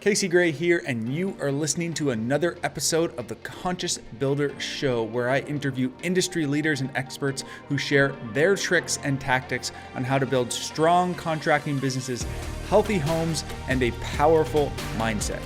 Casey Gray here, and you are listening to another episode of the Conscious Builder Show, where I interview industry leaders and experts who share their tricks and tactics on how to build strong contracting businesses, healthy homes, and a powerful mindset.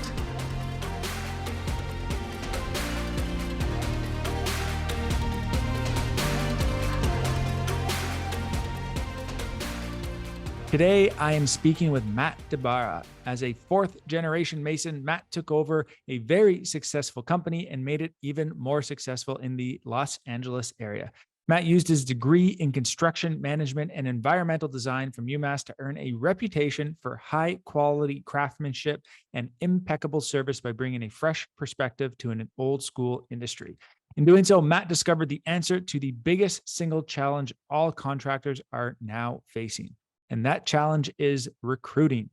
Today, I am speaking with Matt DiBara. As a fourth-generation Mason, Matt took over a very successful company and made it even more successful in the Los Angeles area. Matt used his degree in construction management and environmental design from UMass to earn a reputation for high-quality craftsmanship and impeccable service by bringing a fresh perspective to an old-school industry. In doing so, Matt discovered the answer to the biggest single challenge all contractors are now facing. And that challenge is recruiting.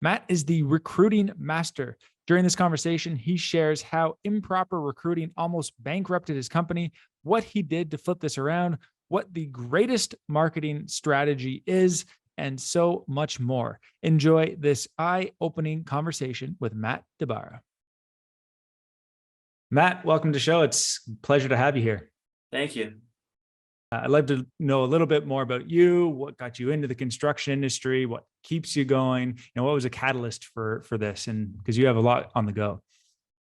Matt is the recruiting master. During this conversation, he shares how improper recruiting almost bankrupted his company, what he did to flip this around, what the greatest marketing strategy is, and so much more. Enjoy this eye-opening conversation with Matt DiBara. Matt, welcome to the show. It's a pleasure to have you here. Thank you. I'd like to know a little bit more about you, what got you into the construction industry, what keeps you going, what was a catalyst for this, and because you have a lot on the go.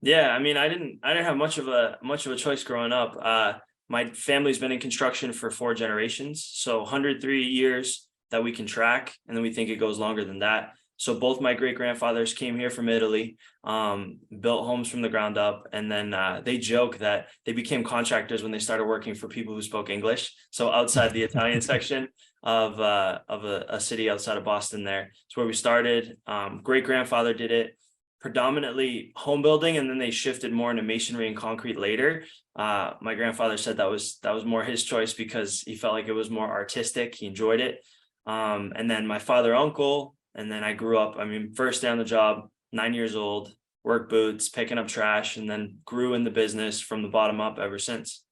Yeah, I mean, I didn't have much of a choice growing up. My family's been in construction for 4 generations, so 103 years that we can track, and then we think it goes longer than that. So both my great-grandfathers came here from Italy, built homes from the ground up, and then they joke that they became contractors when they started working for people who spoke English. So outside the Italian section of a city outside of Boston, there, it's where we started. Great-grandfather did it predominantly home building, and then they shifted more into masonry and concrete later. My grandfather said that was more his choice because he felt like it was more artistic. He enjoyed it. And then my father, uncle. And then I grew up, first day on the job, 9 years old, work boots, picking up trash, and then grew in the business from the bottom up ever since.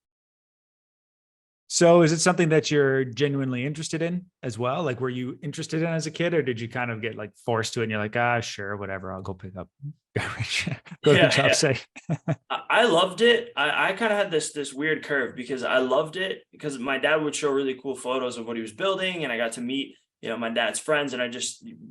So is it something that you're genuinely interested in as well? Like, were you interested in as a kid, or did you kind of get like forced to it and you're like, sure, whatever, I'll go pick up garbage, go to the job site? I loved it. I kind of had this weird curve because I loved it because my dad would show really cool photos of what he was building, and I got to meet my dad's friends, and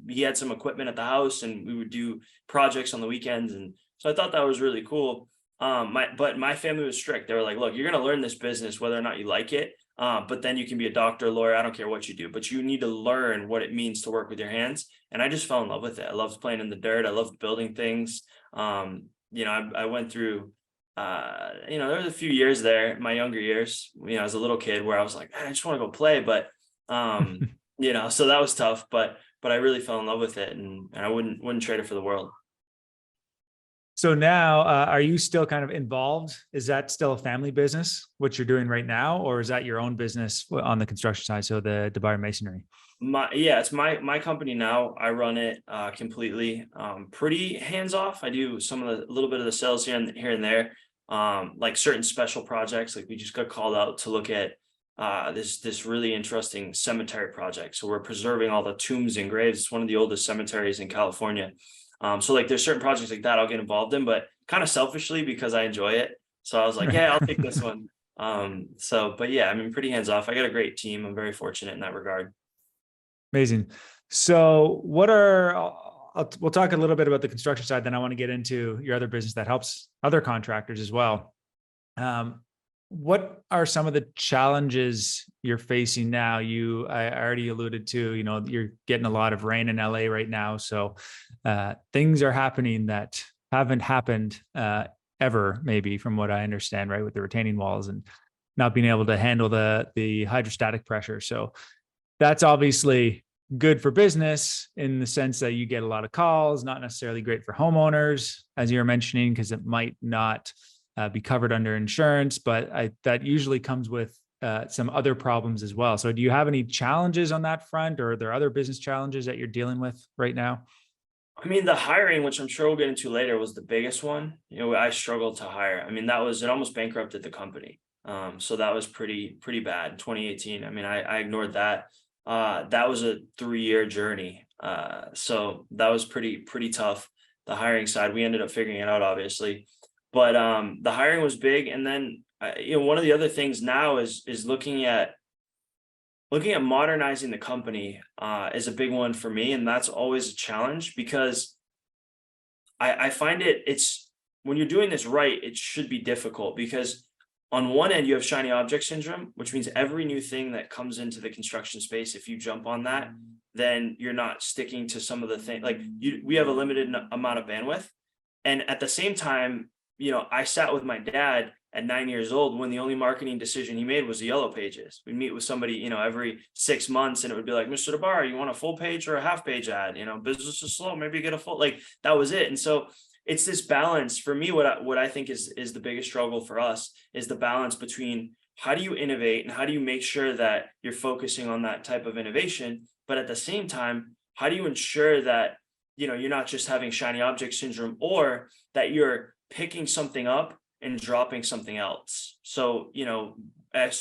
he had some equipment at the house, and we would do projects on the weekends. And so I thought that was really cool. But my family was strict. They were like, look, you're going to learn this business, whether or not you like it. But then you can be a doctor, lawyer. I don't care what you do, but you need to learn what it means to work with your hands. And I just fell in love with it. I loved playing in the dirt. I loved building things. I went through, there was a few years there, my younger years, as a little kid, where I was like, I just want to go play. But, so that was tough, but I really fell in love with it, and I wouldn't trade it for the world. So now, are you still kind of involved? Is that still a family business, what you're doing right now, or is that your own business on the construction side? So the DiBara Masonry. It's my company now. I run it completely, pretty hands off. I do a little bit of the sales here and there, like certain special projects. Like we just got called out to look at this really interesting cemetery project. So we're preserving all the tombs and graves. It's one of the oldest cemeteries in California. So like there's certain projects like that I'll get involved in, but kind of selfishly because I enjoy it. So I was like, yeah, I'll take this one. Pretty hands off. I got a great team. I'm very fortunate in that regard. Amazing. So we'll talk a little bit about the construction side, then I want to get into your other business that helps other contractors as well. What are some of the challenges you're facing now? I already alluded to, you're getting a lot of rain in LA right now. So things are happening that haven't happened ever, maybe, from what I understand, right? With the retaining walls and not being able to handle the hydrostatic pressure. So that's obviously good for business in the sense that you get a lot of calls, not necessarily great for homeowners, as you were mentioning, because it might not be covered under insurance, but that usually comes with some other problems as well. So do you have any challenges on that front, or are there other business challenges that you're dealing with right now? The hiring, which I'm sure we'll get into later, was the biggest one. I struggled to hire. It almost bankrupted the company. So that was pretty bad. 2018. I ignored that. That was a 3-year journey. So that was pretty tough. the hiring side. We ended up figuring it out, obviously, but the hiring was big. And then one of the other things now is looking at modernizing the company is a big one for me, and that's always a challenge because I find it's when you're doing this right, it should be difficult because on one end you have shiny object syndrome, which means every new thing that comes into the construction space, if you jump on that, then you're not sticking to some of the things. Like we have a limited amount of bandwidth, and at the same time, I sat with my dad at 9 years old when the only marketing decision he made was the yellow pages. We'd meet with somebody, every 6 months, and it would be like, Mr. DiBara, you want a full page or a half page ad? Business is slow, maybe you get a full, like that was it. And so it's this balance for me. What I think is the biggest struggle for us is the balance between how do you innovate and how do you make sure that you're focusing on that type of innovation, but at the same time, how do you ensure that you're not just having shiny object syndrome, or that you're picking something up and dropping something else. So, I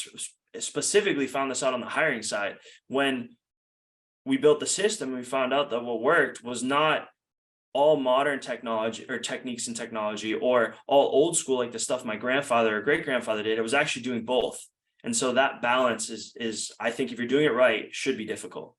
specifically found this out on the hiring side. When we built the system, we found out that what worked was not all modern technology or techniques and technology, or all old school, like the stuff my grandfather or great grandfather did. It was actually doing both. And so that balance is, I think if you're doing it right, should be difficult.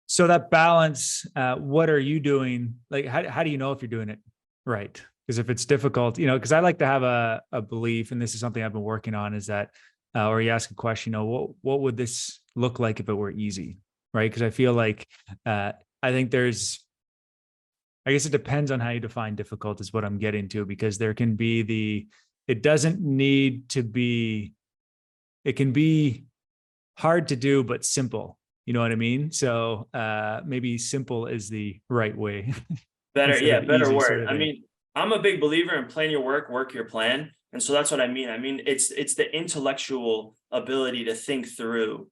So that balance, what are you doing? Like, how do you know if you're doing it right? Because if it's difficult, because I like to have a belief, and this is something I've been working on, is that, or you ask a question, what would this look like if it were easy, right? Because I feel like, I think I guess it depends on how you define difficult is what I'm getting to, because there can be it doesn't need to be, it can be hard to do, but simple. You know what I mean? So maybe simple is the right way. Better, yeah, better word. Sort of I mean, I'm a big believer in plan your work your plan. And so that's what I mean. I mean, it's the intellectual ability to think through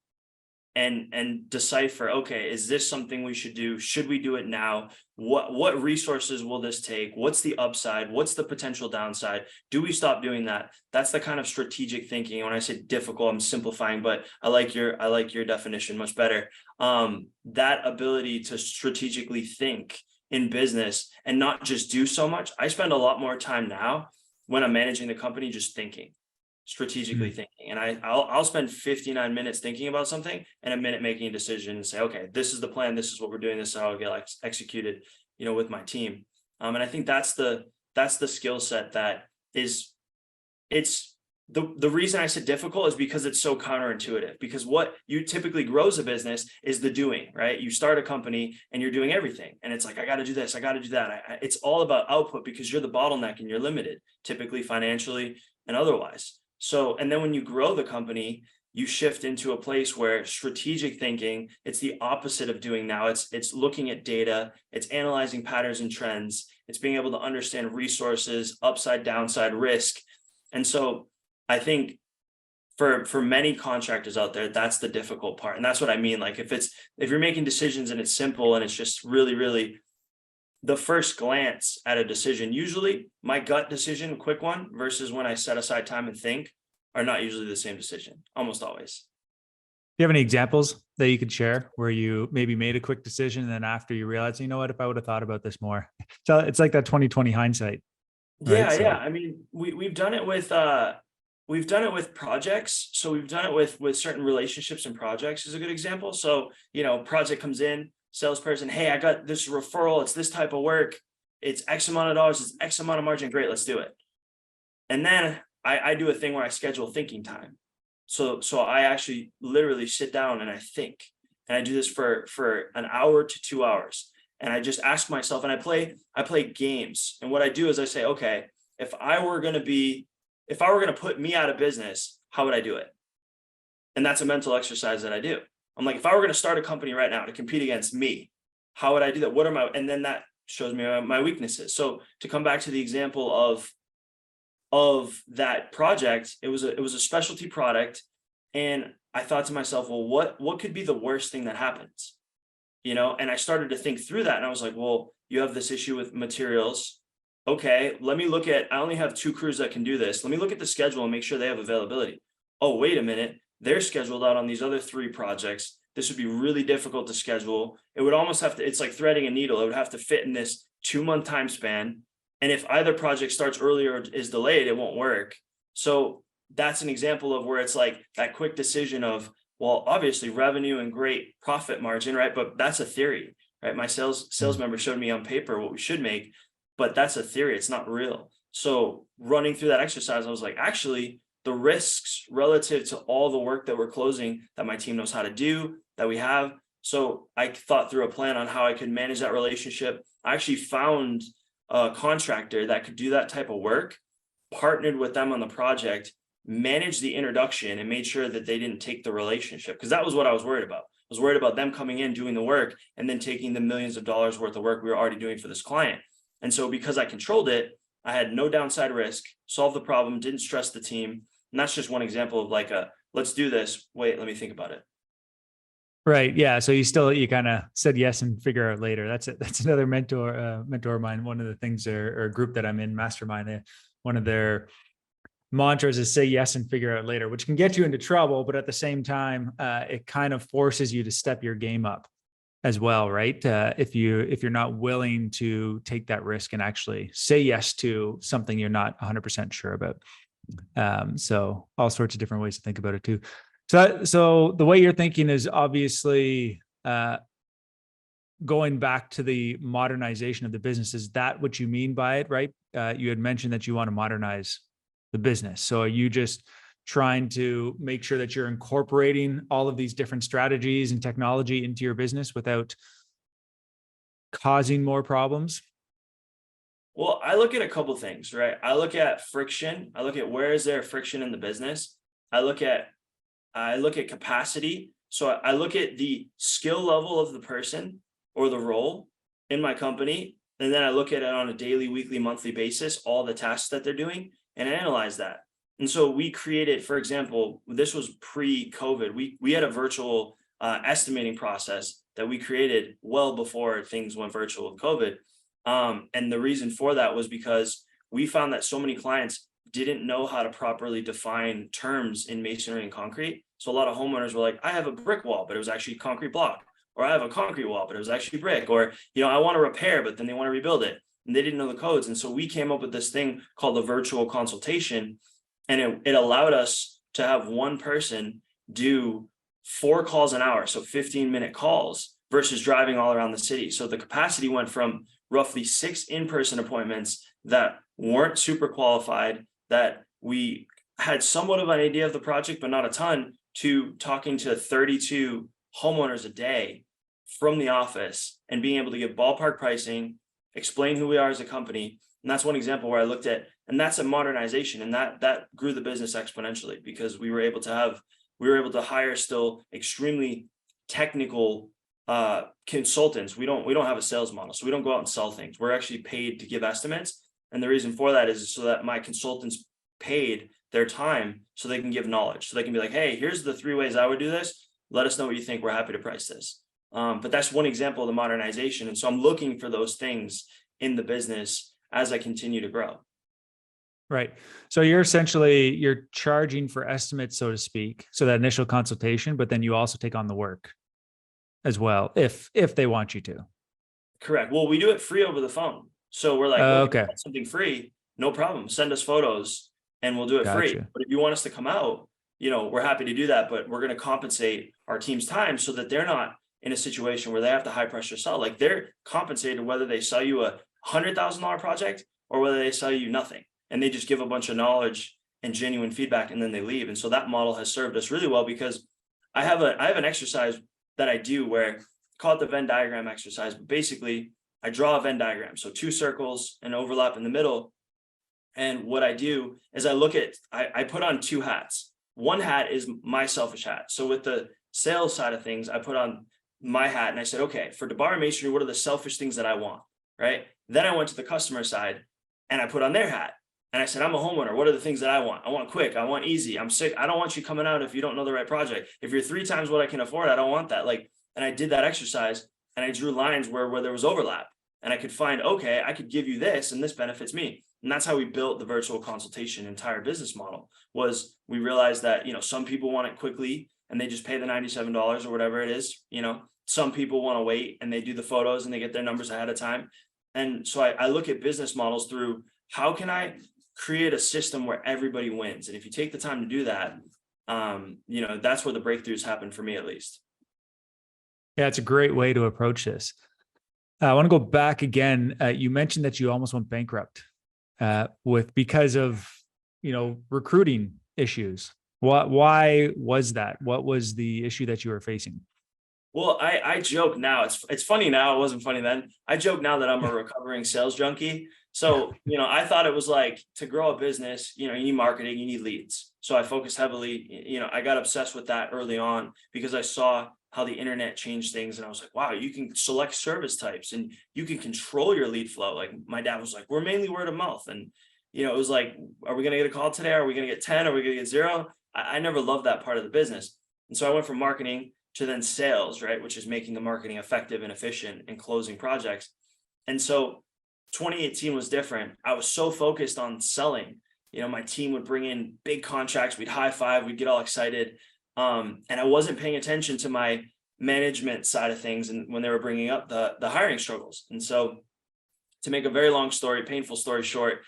and decipher, okay, is this something we should do? Should we do it now? What resources will this take? What's the upside? What's the potential downside? Do we stop doing that? That's the kind of strategic thinking. When I say difficult, I'm simplifying, but I like your definition much better. That ability to strategically think in business and not just do so much. I spend a lot more time now when I'm managing the company just thinking, strategically thinking. And I'll spend 59 minutes thinking about something and a minute making a decision and say, okay, this is the plan. This is what we're doing. This is how it'll get executed, with my team. And I think that's the skill set that is, it's the reason I said difficult is because it's so counterintuitive, because what you typically grows a business is the doing, right? You start a company and you're doing everything. And it's like, I got to do this. I got to do that. It's all about output because you're the bottleneck and you're limited, typically financially and otherwise. So, and then when you grow the company, you shift into a place where strategic thinking, it's the opposite of doing now. It's looking at data, it's analyzing patterns and trends, it's being able to understand resources, upside, downside, risk. And so I think for many contractors out there, that's the difficult part. And that's what I mean. Like if you're making decisions and it's simple and it's just really, really the first glance at a decision, usually my gut decision, quick one, versus when I set aside time and think, are not usually the same decision, almost always. Do you have any examples that you could share where you maybe made a quick decision and then after you realized, you know what, if I would have thought about this more? So it's like that 20/20 hindsight. Right? Yeah, yeah. I mean, we've done it with projects. So we've done it with certain relationships and projects is a good example. So, project comes in, salesperson, hey, I got this referral. It's this type of work. It's X amount of dollars. It's X amount of margin. Great. Let's do it. And then I do a thing where I schedule thinking time. So I actually literally sit down and I think, and I do this for an hour to 2 hours. And I just ask myself, and I play games. And what I do is I say, okay, if I were going to put me out of business, how would I do it? And that's a mental exercise that I do. I'm like, if I were going to start a company right now to compete against me, how would I do that? And then that shows me my weaknesses. So to come back to the example of that project, it was a specialty product. And I thought to myself, well, what could be the worst thing that happens? And I started to think through that. And I was like, well, you have this issue with materials. Okay, let me look at, I only have 2 crews that can do this. Let me look at the schedule and make sure they have availability. Oh, wait a minute. They're scheduled out on these other 3 projects. This would be really difficult to schedule. It would almost have to, it's like threading a needle. It would have to fit in this 2-month time span. And if either project starts early or is delayed, it won't work. So that's an example of where it's like that quick decision of, well, obviously revenue and great profit margin, right? But that's a theory, right? My sales member showed me on paper what we should make, but that's a theory. It's not real. So running through that exercise, I was like, actually, the risks relative to all the work that we're closing that my team knows how to do, that we have. So I thought through a plan on how I could manage that relationship. I actually found a contractor that could do that type of work, partnered with them on the project, managed the introduction, and made sure that they didn't take the relationship, because that was what I was worried about. I was worried about them coming in, doing the work, and then taking the millions of dollars worth of work we were already doing for this client. And so because I controlled it, I had no downside risk, solved the problem, didn't stress the team. And that's just one example of like let's do this. Wait, let me think about it. Right. Yeah. So you kind of said yes and figure out later. That's it. That's another mentor of mine. One of the things or a group that I'm in, Mastermind, one of their mantras is say yes and figure out later, which can get you into trouble. But at the same time, it kind of forces you to step your game up as well, right? If you're not willing to take that risk and actually say yes to something you're not 100% sure about. So all sorts of different ways to think about it too. So the way you're thinking is obviously going back to the modernization of the business. Is that what you mean by it, right? You had mentioned that you want to modernize the business. So are you just trying to make sure that you're incorporating all of these different strategies and technology into your business without causing more problems? Well, I look at a couple things, right? I look at friction. I look at where is there friction in the business. I look at capacity. So I look at the skill level of the person or the role in my company. And then I look at it on a daily, weekly, monthly basis, all the tasks that they're doing, and analyze that. And so we created, for example, this was pre-COVID. We had a virtual estimating process that we created well before things went virtual with COVID. And the reason for that was because we found that so many clients didn't know how to properly define terms in masonry and concrete. So a lot of homeowners were like, I have a brick wall, but it was actually concrete block, or I have a concrete wall, but it was actually brick, or, I want to repair, but then they want to rebuild it. And they didn't know the codes. And so we came up with this thing called the virtual consultation. And it allowed us to have one person do 4 calls an hour. So 15-minute calls versus driving all around the city. So the capacity went from roughly 6 in-person appointments that weren't super qualified, that we had somewhat of an idea of the project, but not a ton, to talking to 32 homeowners a day from the office and being able to give ballpark pricing, explain who we are as a company. And that's one example where I looked at, and that's a modernization, and that grew the business exponentially because we were able to hire still extremely technical consultants. We don't have a sales model, so we don't go out and sell things. We're actually paid to give estimates. And the reason for that is so that my consultants paid their time so they can give knowledge. So they can be like, hey, here's the 3 ways I would do this. Let us know what you think. We're happy to price this. But that's one example of the modernization. And so I'm looking for those things in the business as I continue to grow. Right. So you're charging for estimates, so to speak. So that initial consultation, but then you also take on the work as well, if they want you to. Correct. Well, we do it free over the phone. So we're like, okay, something free, no problem. Send us photos and we'll do it free. But if you want us to come out, we're happy to do that, but we're going to compensate our team's time so that they're not in a situation where they have to high pressure sell. Like they're compensated whether they sell you a $100,000 project or whether they sell you nothing. And they just give a bunch of knowledge and genuine feedback and then they leave. And so that model has served us really well because I have an exercise that I do where I call it the Venn diagram exercise, but basically I draw a Venn diagram. So 2 circles and overlap in the middle. And what I do is I put on 2 hats. One hat is my selfish hat. So with the sales side of things, I put on my hat and I said, okay, for DiBara Masonry, what are the selfish things that I want? Right. Then I went to the customer side and I put on their hat. And I said, I'm a homeowner. What are the things that I want? I want quick. I want easy. I'm sick. I don't want you coming out if you don't know the right project. If you're 3 times what I can afford, I don't want that. And I did that exercise and I drew lines where there was overlap and I could find, okay, I could give you this and this benefits me. And that's how we built the virtual consultation entire business model. Was we realized that, some people want it quickly. and they just pay the $97 or whatever it is. Some people want to wait and they do the photos and they get their numbers ahead of time. And so I look at business models through, how can I create a system where everybody wins? And if you take the time to do that, that's where the breakthroughs happen for me, at least. Yeah, it's a great way to approach this. I want to go back again. You mentioned that you almost went bankrupt because of, recruiting issues. Why was that? What was the issue that you were facing? Well, I joke now. It's funny now. It wasn't funny then. I joke now that I'm a recovering sales junkie. So, I thought it was like, to grow a business, you need marketing, you need leads. So I focused heavily, I got obsessed with that early on because I saw how the internet changed things. And I was like, wow, you can select service types and you can control your lead flow. Like my dad was like, we're mainly word of mouth. And, it was like, are we going to get a call today? Are we going to get 10? Are we going to get 0? I never loved that part of the business. And so I went from marketing to then sales, right? Which is making the marketing effective and efficient and closing projects. And so 2018 was different. I was so focused on selling. My team would bring in big contracts. We'd high five. We'd get all excited. And I wasn't paying attention to my management side of things. And when they were bringing up the hiring struggles. And so to make a very long story, painful story short,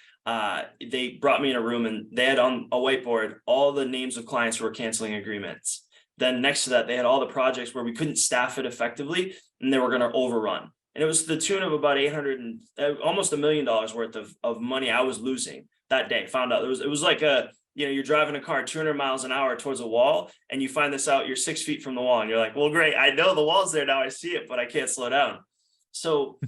they brought me in a room and they had on a whiteboard all the names of clients who were canceling agreements. Then next to that, they had all the projects where we couldn't staff it effectively and they were going to overrun. And it was to the tune of about almost $1 million worth of money I was losing that day. Found out it was like you're driving a car 200 miles an hour towards a wall and you find this out, you're 6 feet from the wall and you're like, well, great. I know the wall's there now. I see it, but I can't slow down. So,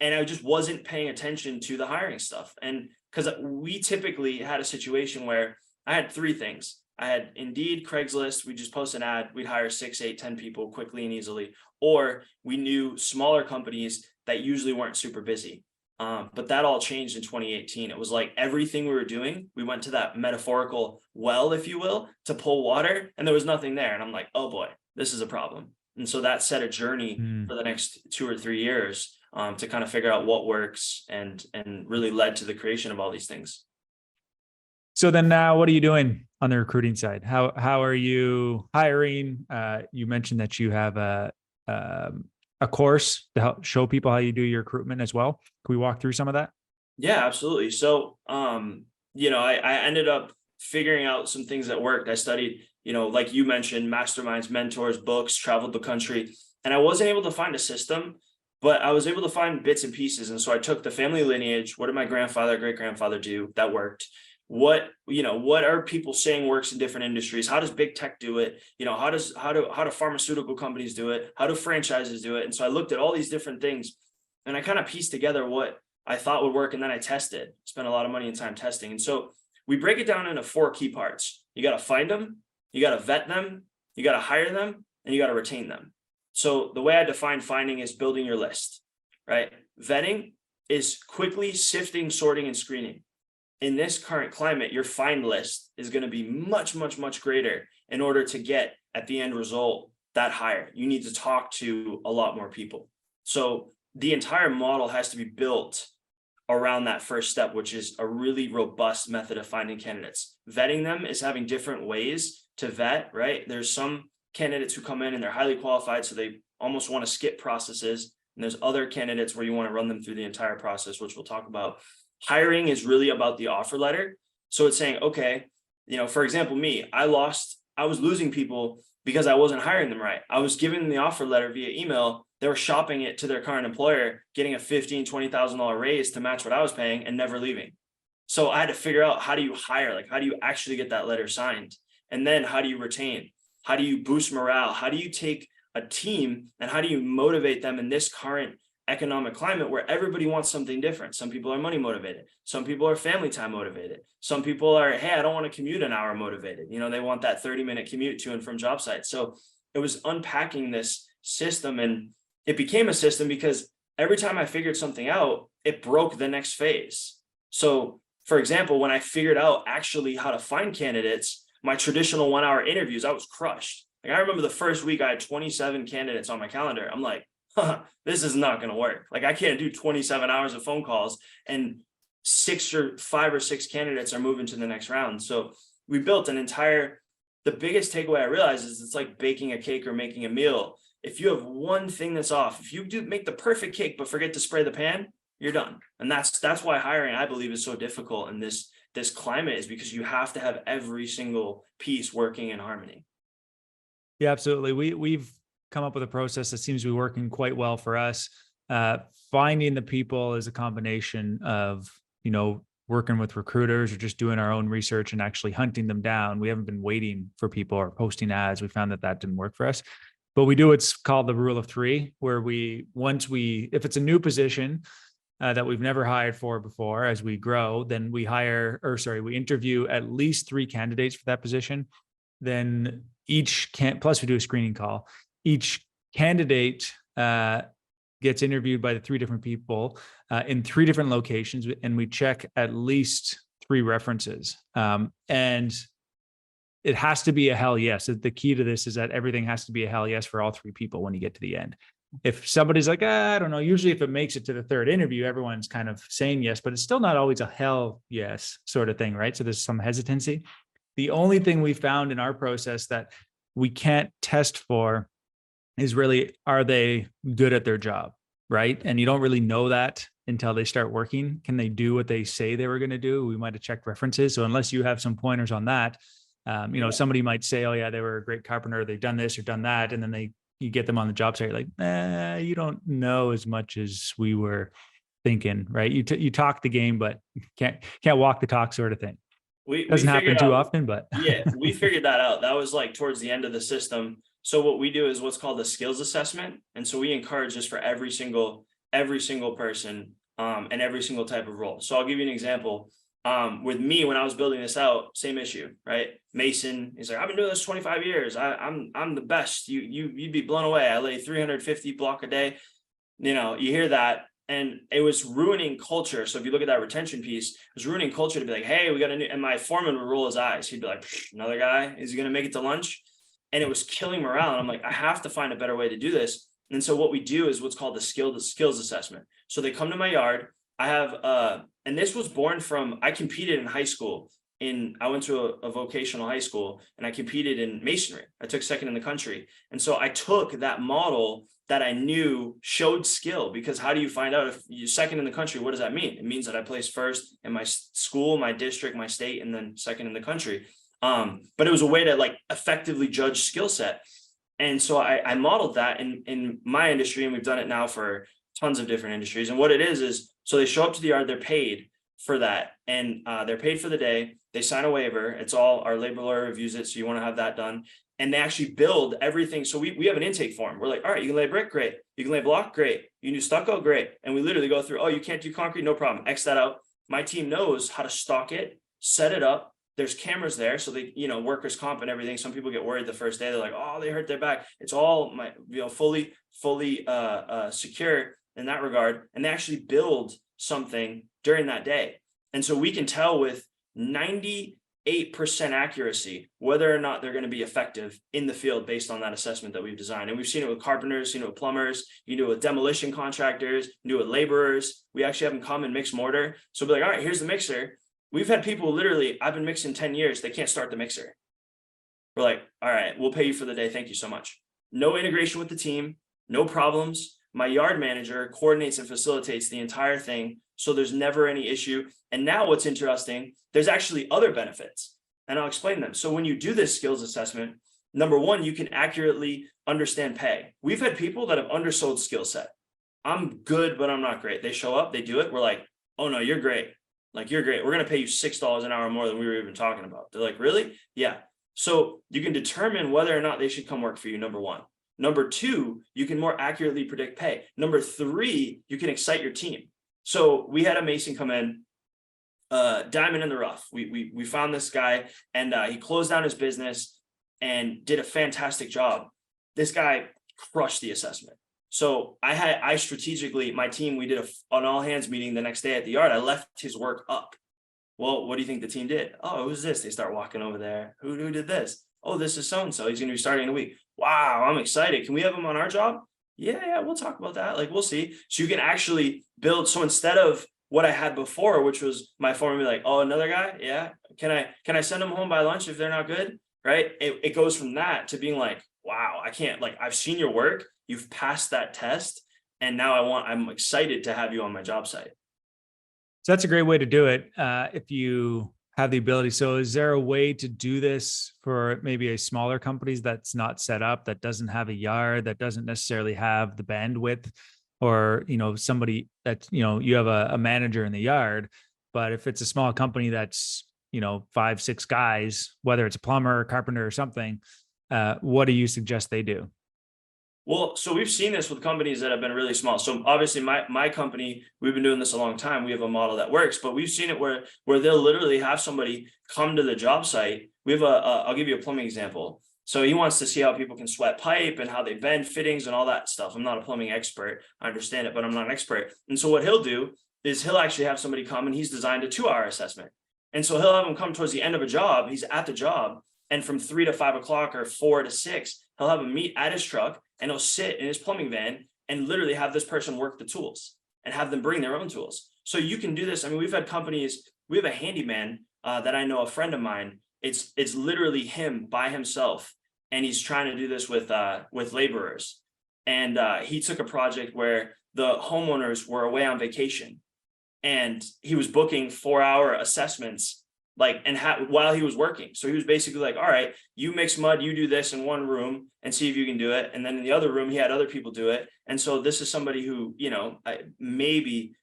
and I just wasn't paying attention to the hiring stuff. And because we typically had a situation where I had 3 things. I had Indeed, Craigslist. We just post an ad. We'd hire 6, 8, 10 people quickly and easily. Or we knew smaller companies that usually weren't super busy. But that all changed in 2018. It was like everything we were doing, we went to that metaphorical well, if you will, to pull water, and there was nothing there. And I'm like, oh boy, this is a problem. And so that set a journey for the next 2 or 3 years to kind of figure out what works and really led to the creation of all these things. So then now what are you doing on the recruiting side? How are you hiring? You mentioned that you have a course to help show people how you do your recruitment as well. Can we walk through some of that? Yeah, absolutely. So, I ended up figuring out some things that worked. I studied, like you mentioned, masterminds, mentors, books, traveled the country, and I wasn't able to find a system, but I was able to find bits and pieces. And so I took the family lineage. What did my grandfather, great grandfather do that worked? What are people saying works in different industries? How does big tech do it? How do pharmaceutical companies do it? How do franchises do it? And so I looked at all these different things and I kind of pieced together what I thought would work. And then I spent a lot of money and time testing. And so we break it down into 4 key parts. You got to find them, you got to vet them, you got to hire them, and you got to retain them. So the way I define finding is building your list, right? Vetting is quickly sifting, sorting, and screening. In this current climate, your find list is going to be much, much, much greater in order to get at the end result that hire. You need to talk to a lot more people. So the entire model has to be built around that first step, which is a really robust method of finding candidates. Vetting them is having different ways to vet, right? There's some candidates who come in and they're highly qualified, so they almost want to skip processes. And there's other candidates where you want to run them through the entire process, which we'll talk about. Hiring is really about the offer letter. So it's saying, okay, for example, me, I was losing people because I wasn't hiring them right. I was giving them the offer letter via email. They were shopping it to their current employer, getting a $15,000, $20,000 raise to match what I was paying and never leaving. So I had to figure out, how do you hire? Like, how do you actually get that letter signed? And then how do you retain? How do you boost morale? How do you take a team and how do you motivate them in this current economic climate where everybody wants something different? Some people are money motivated. Some people are family time motivated. Some people are, hey, I don't want to commute an hour motivated. They want that 30-minute commute to and from job sites. So it was unpacking this system, and it became a system because every time I figured something out, it broke the next phase. So for example, when I figured out actually how to find candidates, my traditional 1-hour interviews, I was crushed. Like I remember the first week I had 27 candidates on my calendar. I'm like, this is not going to work. Like I can't do 27 hours of phone calls and 5 or 6 candidates are moving to the next round. So we built an entire the biggest takeaway I realized is it's like baking a cake or making a meal. If you have one thing that's off, if you do make the perfect cake but forget to spray the pan, you're done. And that's why hiring, I believe, is so difficult in this climate, is because you have to have every single piece working in harmony. Yeah, absolutely. We've come up with a process that seems to be working quite well for us. Finding the people is a combination of, working with recruiters or just doing our own research and actually hunting them down. We haven't been waiting for people or posting ads. We found that didn't work for us. But we do what's called the rule of three, where if it's a new position that we've never hired for before, as we grow, then we interview at least 3 candidates for that position. Then plus we do a screening call. Each candidate gets interviewed by the 3 different people in 3 different locations, and we check at least 3 references. And it has to be a hell yes. The key to this is that everything has to be a hell yes for all 3 people when you get to the end. If somebody's like, I don't know, usually if it makes it to the 3rd interview, everyone's kind of saying yes, but it's still not always a hell yes sort of thing, right? So there's some hesitancy. The only thing we found in our process that we can't test for is really, are they good at their job, right? And you don't really know that until they start working. Can they do what they say they were going to do? We might have checked references. So unless you have some pointers on that, somebody might say, oh yeah, they were a great carpenter, they've done this or done that. And then you get them on the job site, you're like, you don't know as much as we were thinking, right? You talk the game, but can't walk the talk, sort of thing. Doesn't happen too often, but yeah, we figured that out. That was like towards the end of the system. So what we do is what's called a skills assessment. And so we encourage this for every single person and every single type of role. So I'll give you an example. With me, when I was building this out, same issue, right? Mason, he's like, I've been doing this 25 years. I'm the best. You'd be blown away. I lay 350 block a day. You hear that, and it was ruining culture. So if you look at that retention piece, it was ruining culture to be like, hey, we got a new, and my foreman would roll his eyes. He'd be like, another guy, is he going to make it to lunch? And it was killing morale. And I'm like, I have to find a better way to do this. And so what we do is what's called the skills assessment. So they come to my yard. I have, and this was born from, I competed in high school. I went to a vocational high school, and I competed in masonry. I took 2nd in the country. And so I took that model that I knew showed skill, because how do you find out if you're 2nd in the country? What does that mean? It means that I placed 1st in my school, my district, my state, and then 2nd in the country. But it was a way to like effectively judge skill set. And so I modeled that in my industry, and we've done it now for tons of different industries. And what it is so they show up to the yard, they're paid for that, and they're paid for the day. They sign a waiver. It's all, our labor lawyer reviews it, so you want to have that done. And they actually build everything. So we have an intake form. We're like, all right, you can lay brick, great. You can lay block, great. You can do stucco, great. And we literally go through, oh, you can't do concrete, no problem. X that out. My team knows how to stock it, set it up. There's cameras there, so they, workers' comp and everything. Some people get worried the first day. They're like, oh, they hurt their back. It's all fully secure in that regard. And they actually build something during that day. And so we can tell with 98% accuracy whether or not they're going to be effective in the field based on that assessment that we've designed. And we've seen it with carpenters, seen it with plumbers, you do it with demolition contractors, you do it with laborers. We actually have them come and mix mortar. So we'll be like, all right, here's the mixer. We've had people literally, I've been mixing 10 years. They can't start the mixer. We're like, all right, we'll pay you for the day. Thank you so much. No integration with the team, no problems. My yard manager coordinates and facilitates the entire thing, so there's never any issue. And now what's interesting, there's actually other benefits, and I'll explain them. So when you do this skills assessment, number one, you can accurately understand pay. We've had people that have undersold skill set. I'm good, but I'm not great. They show up, they do it. We're like, oh no, you're great. Like, you're great. We're going to pay you $6 an hour more than we were even talking about. They're like, really? Yeah. So you can determine whether or not they should come work for you, number one. Number two, you can more accurately predict pay. Number three, you can excite your team. So we had a mason come in, diamond in the rough. We found this guy, and he closed down his business and did a fantastic job. This guy crushed the assessment. So I strategically, my team, we did an all hands meeting the next day at the yard. I left his work up. Well, what do you think the team did? Oh, who's this? They start walking over there. Who did this? Oh, this is so-and-so. He's going to be starting in a week. Wow, I'm excited. Can we have him on our job? Yeah, we'll talk about that. Like, we'll see. So you can actually build. So instead of what I had before, which was my foreman be like, oh, another guy? Yeah. Can I send them home by lunch if they're not good? right? It goes from that to being like, wow, I can't, like, I've seen your work, you've passed that test, and now I'm excited to have you on my job site. So that's a great way to do it. If you have the ability. So is there a way to do this for maybe a smaller companies that's not set up, that doesn't have a yard, that doesn't necessarily have the bandwidth, or, somebody that, you have a manager in the yard, but if it's a small company that's, 5, 6 guys, whether it's a plumber or carpenter or something, what do you suggest they do? Well, so we've seen this with companies that have been really small. So obviously my company, we've been doing this a long time. We have a model that works, but we've seen it where they'll literally have somebody come to the job site. We have I'll give you a plumbing example. So he wants to see how people can sweat pipe and how they bend fittings and all that stuff. I'm not a plumbing expert. I understand it, but I'm not an expert. And so what he'll do is he'll actually have somebody come, and he's designed a 2-hour assessment. And so he'll have them come towards the end of a job. He's at the job, and from 3 to 5 o'clock or 4 to 6, he'll have them meet at his truck, and he'll sit in his plumbing van and literally have this person work the tools and have them bring their own tools. So you can do this. I mean, we've had companies, we have a handyman that I know, a friend of mine. It's literally him by himself, and he's trying to do this with laborers. And he took a project where the homeowners were away on vacation, and he was booking 4-hour assessments, like, and while he was working. So he was basically like, all right, you mix mud, you do this in one room and see if you can do it. And then in the other room, he had other people do it. And so this is somebody who, maybe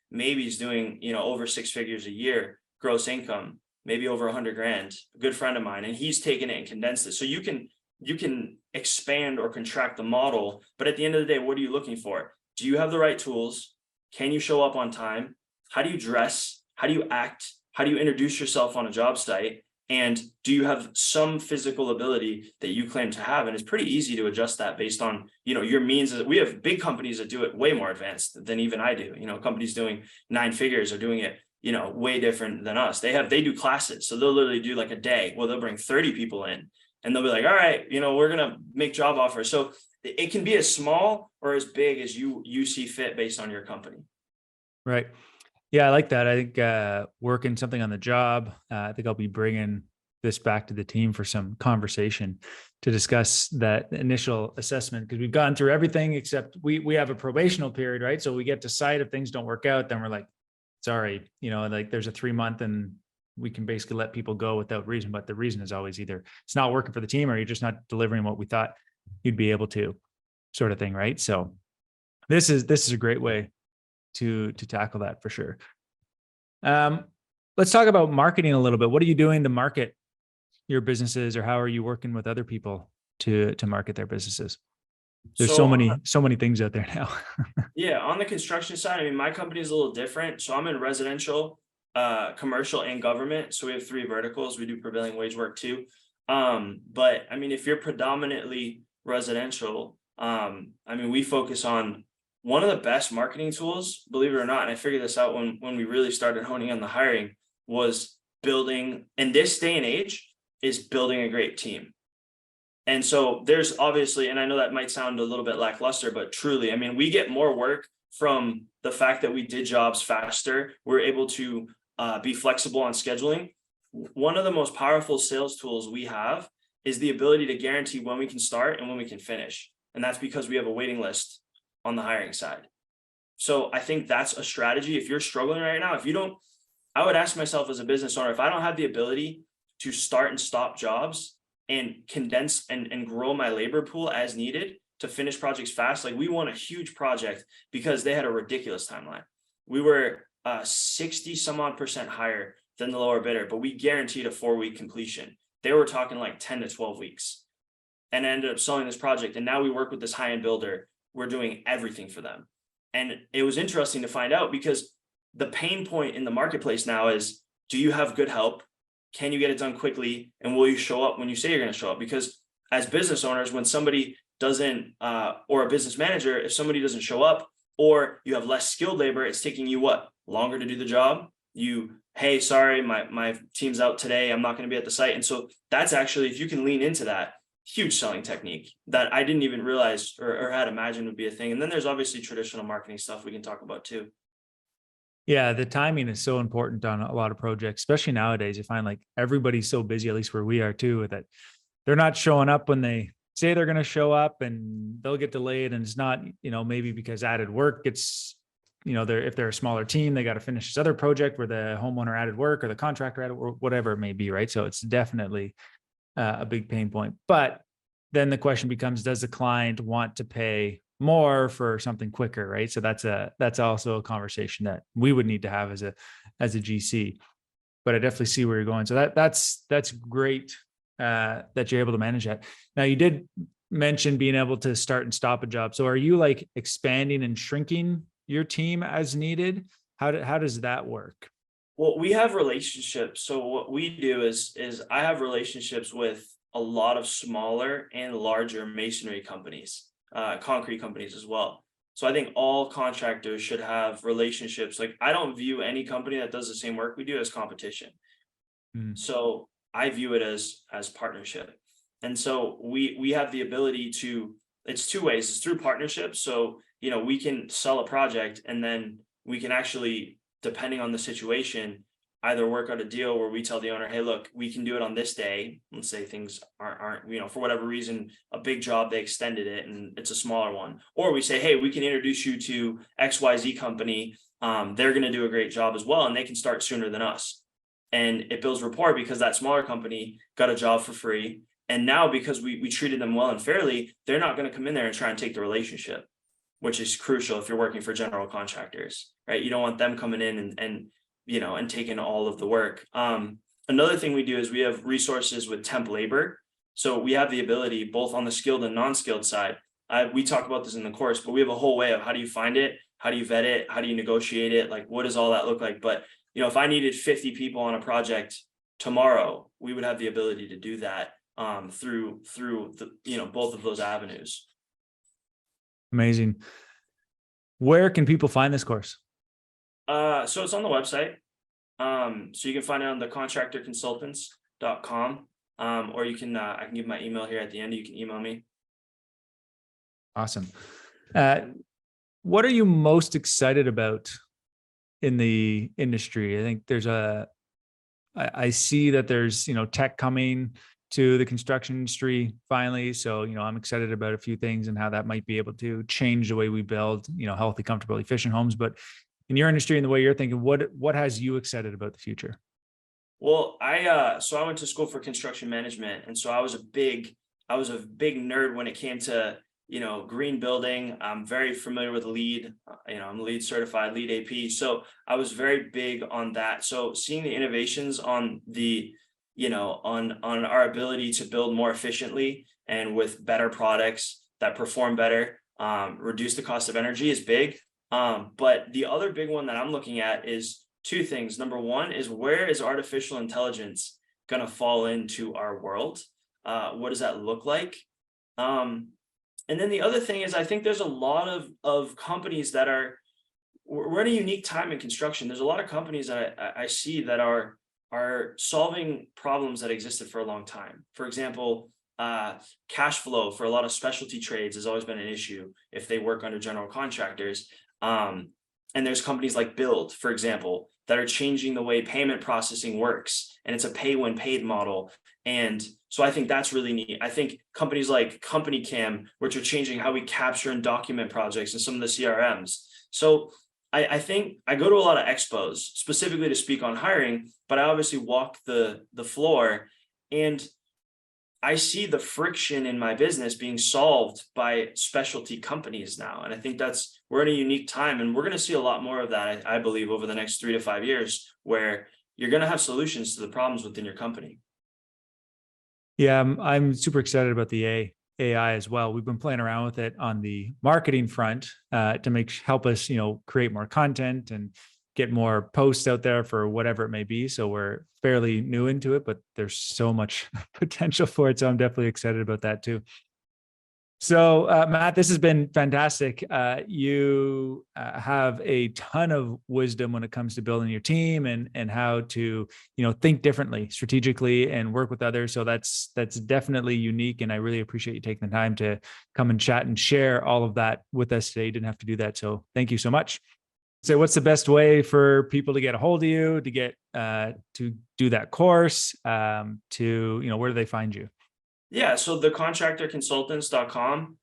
is doing, over 6 figures a year, gross income, maybe over 100 grand, a good friend of mine. And he's taken it and condensed it. So you can expand or contract the model, but at the end of the day, what are you looking for? Do you have the right tools? Can you show up on time? How do you dress? How do you act? How do you introduce yourself on a job site? And do you have some physical ability that you claim to have? And it's pretty easy to adjust that based on, your means. We have big companies that do it way more advanced than even I do. Companies doing 9 figures are doing it, way different than us. They do classes. So they'll literally do like a day. Well, they'll bring 30 people in, and they'll be like, all right, we're going to make job offers. So it can be as small or as big as you see fit based on your company. Right. Yeah, I like that. I think working something on the job, I think I'll be bringing this back to the team for some conversation to discuss that initial assessment, because we've gone through everything except we have a probational period, right? So we get to site. If things don't work out, then we're like, sorry, like there's a 3-month and we can basically let people go without reason. But the reason is always either it's not working for the team or you're just not delivering what we thought you'd be able to, sort of thing, right? So this is a great way to tackle that for sure. Let's talk about marketing a little bit. What are you doing to market your businesses, or how are you working with other people to market their businesses? There's so many things out there now. Yeah, on the construction side, I mean, my company is a little different. So I'm in residential, commercial, and government. So we have 3 verticals. We do prevailing wage work too. But I mean, if you're predominantly residential, I mean, we focus on one of the best marketing tools, believe it or not. And I figured this out when we really started honing on the hiring, was building, in this day and age, is building a great team. And so there's obviously, and I know that might sound a little bit lackluster, but truly, I mean, we get more work from the fact that we did jobs faster. We're able to be flexible on scheduling. One of the most powerful sales tools we have is the ability to guarantee when we can start and when we can finish. And that's because we have a waiting list on the hiring side. So I think that's a strategy. If you're struggling right now, I would ask myself as a business owner, if I don't have the ability to start and stop jobs and condense and grow my labor pool as needed to finish projects fast. Like, we won a huge project because they had a ridiculous timeline. We were 60 some odd % higher than the lower bidder, but we guaranteed a 4-week completion. They were talking like 10 to 12 weeks, and I ended up selling this project. And now we work with this high-end builder. We're doing everything for them. And it was interesting to find out, because the pain point in the marketplace now is, do you have good help? Can you get it done quickly? And will you show up when you say you're going to show up? Because as business owners, when somebody doesn't, or a business manager, if somebody doesn't show up, or you have less skilled labor, it's taking you longer to do the job. Hey, sorry, my team's out today, I'm not going to be at the site. And so that's actually, if you can lean into that, huge selling technique that I didn't even realize or had imagined would be a thing. And then there's obviously traditional marketing stuff we can talk about too. Yeah, the timing is so important on a lot of projects, especially nowadays. You find like everybody's so busy, at least where we are too, that they're not showing up when they say they're going to show up, and they'll get delayed. And it's not, maybe because added work gets, if they're a smaller team, they got to finish this other project where the homeowner added work or the contractor added work, whatever it may be. Right. So it's definitely a big pain point. But then the question becomes, does the client want to pay more for something quicker? Right. So that's also a conversation that we would need to have as a GC. But I definitely see where you're going. So that's great that you're able to manage that. Now, you did mention being able to start and stop a job. So are you like expanding and shrinking your team as needed? How does that work? Well, we have relationships. So what we do is I have relationships with a lot of smaller and larger masonry companies, concrete companies as well. So I think all contractors should have relationships. Like, I don't view any company that does the same work we do as competition. So I view it as partnership. And so we have the ability to, it's two ways. It's through partnerships. So, we can sell a project, and then we can actually, depending on the situation, either work out a deal where we tell the owner, hey, look, we can do it on this day. Let's say things aren't, for whatever reason, a big job, they extended it and it's a smaller one. Or we say, hey, we can introduce you to XYZ company. They're going to do a great job as well, and they can start sooner than us. And it builds rapport because that smaller company got a job for free. And now, because we treated them well and fairly, they're not going to come in there and try and take the relationship, which is crucial if you're working for general contractors, right? You don't want them coming in and taking all of the work. Another thing we do is we have resources with temp labor. So we have the ability, both on the skilled and non-skilled side. We talk about this in the course, but we have a whole way of how do you find it? How do you vet it? How do you negotiate it? Like, what does all that look like? But, if I needed 50 people on a project tomorrow, we would have the ability to do that through the, both of those avenues. Amazing. Where can people find this course? So it's on the website. So you can find it on the contractorconsultants.com. Or you can, I can give my email here at the end. You can email me. Awesome. What are you most excited about in the industry? I think I see that there's, tech coming to the construction industry finally. So, I'm excited about a few things and how that might be able to change the way we build, healthy, comfortable, efficient homes. But in your industry and the way you're thinking, what has you excited about the future? Well, I went to school for construction management. And so I was a big nerd when it came to, green building. I'm very familiar with LEED. I'm LEED certified, LEED AP. So I was very big on that. So seeing the innovations on the, on our ability to build more efficiently and with better products that perform better, reduce the cost of energy is big. But the other big one that I'm looking at is two things. Number one is, where is artificial intelligence going to fall into our world? What does that look like? And then the other thing is, I think there's a lot of companies that we're in a unique time in construction. There's a lot of companies that I see that are solving problems that existed for a long time. For example, cash flow for a lot of specialty trades has always been an issue if they work under general contractors. And there's companies like Build, for example, that are changing the way payment processing works, and it's a pay when paid model. And so I think that's really neat. I think companies like Company Cam, which are changing how we capture and document projects and some of the CRMs. So I think I go to a lot of expos specifically to speak on hiring, but I obviously walk the floor, and I see the friction in my business being solved by specialty companies now. And I think we're in a unique time, and we're going to see a lot more of that, I believe, over the next 3 to 5 years, where you're going to have solutions to the problems within your company. Yeah, I'm super excited about the AI as well. We've been playing around with it on the marketing front to help us, create more content and get more posts out there for whatever it may be. So we're fairly new into it, but there's so much potential for it. So I'm definitely excited about that too. So Matt, this has been fantastic. You have a ton of wisdom when it comes to building your team and how to, think differently, strategically, and work with others. So that's definitely unique. And I really appreciate you taking the time to come and chat and share all of that with us today. You didn't have to do that. So thank you so much. So what's the best way for people to get a hold of you, to get to do that course, where do they find you? Yeah, so the contractorconsultants.com,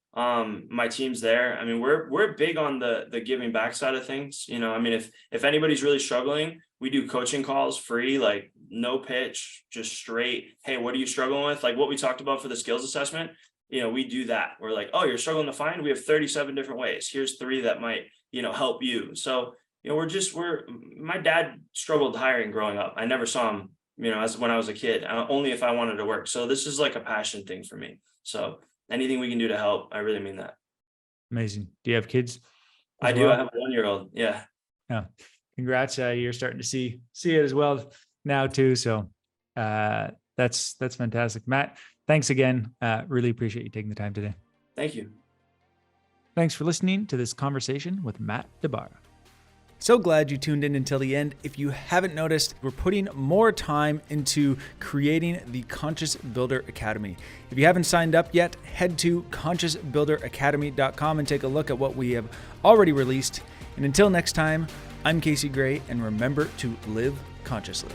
my team's there. I mean, we're big on the giving back side of things. I mean, if anybody's really struggling, we do coaching calls free, like no pitch, just straight. Hey, what are you struggling with? Like what we talked about for the skills assessment, we do that. We're like, oh, you're struggling to find, we have 37 different ways. Here's 3 that might, help you. So, my dad struggled hiring growing up. I never saw him, as when I was a kid, only if I wanted to work. So this is like a passion thing for me. So anything we can do to help, I really mean that. Amazing. Do you have kids? I do. I have a 1-year-old. Yeah. Yeah. Congrats. You're starting to see it as well now too. So that's fantastic. Matt, thanks again. Really appreciate you taking the time today. Thank you. Thanks for listening to this conversation with Matt DiBara. So glad you tuned in until the end. If you haven't noticed, we're putting more time into creating the Conscious Builder Academy. If you haven't signed up yet, head to consciousbuilderacademy.com and take a look at what we have already released. And until next time, I'm Casey Gray, and remember to live consciously.